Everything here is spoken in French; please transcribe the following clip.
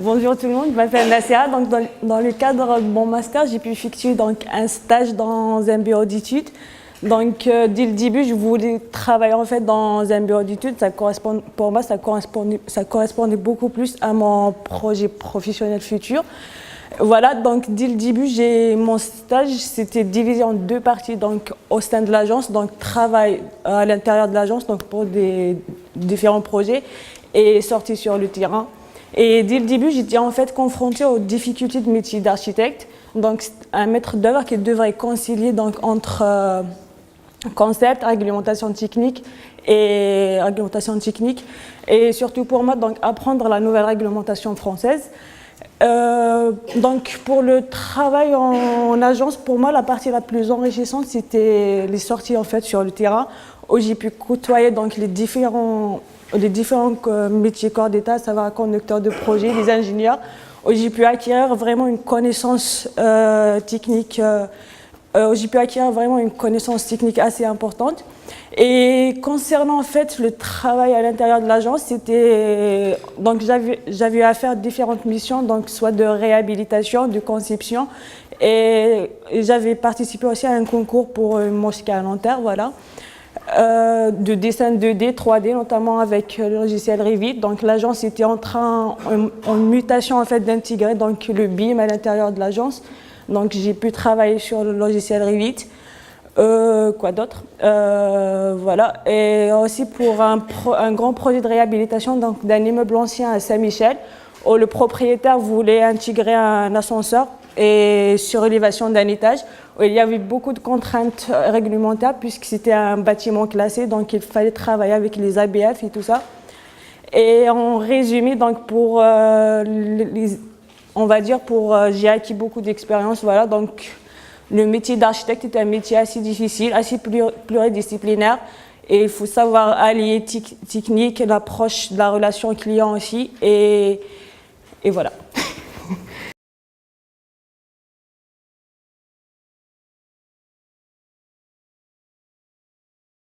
Bonjour tout le monde, je m'appelle Nassia. Donc dans le cadre de mon master, j'ai pu effectuer donc un stage dans un bureau d'études. Donc dès le début, je voulais travailler en fait dans un bureau d'études. Pour moi, ça correspondait beaucoup plus à mon projet professionnel futur. Voilà, donc dès le début, mon stage, c'était divisé en deux parties. Donc au sein de l'agence, donc travail à l'intérieur de l'agence, donc pour des différents projets et sortie sur le terrain. Et dès le début, j'étais en fait confrontée aux difficultés de métier d'architecte. Donc, un maître d'œuvre qui devrait concilier donc, entre concept, réglementation technique et surtout pour moi, donc, apprendre la nouvelle réglementation française. Donc, pour le travail en agence, pour moi, la partie la plus enrichissante, c'était les sorties en fait, sur le terrain, où j'ai pu côtoyer donc, les différents métiers corps d'État, à savoir conducteur de projet, les ingénieurs, où j'ai pu acquérir vraiment une connaissance technique, assez importante. Et concernant en fait le travail à l'intérieur de l'agence, donc j'avais eu à faire différentes missions, donc soit de réhabilitation, de conception, et j'avais participé aussi à un concours pour une mosquée à Nanterre, voilà. De dessin 2D, 3D, notamment avec le logiciel Revit. Donc l'agence était en mutation en fait d'intégrer donc le BIM à l'intérieur de l'agence. Donc j'ai pu travailler sur le logiciel Revit. Quoi d'autre voilà. Et aussi pour un grand projet de réhabilitation donc d'un immeuble ancien à Saint-Michel, où le propriétaire voulait intégrer un ascenseur et surélévation d'un étage, où il y avait beaucoup de contraintes réglementaires puisque c'était un bâtiment classé, donc il fallait travailler avec les ABF et tout ça. Et en résumé, donc j'ai acquis beaucoup d'expérience, voilà. Donc le métier d'architecte est un métier assez difficile, assez pluridisciplinaire, et il faut savoir allier technique, l'approche de la relation client aussi, et voilà.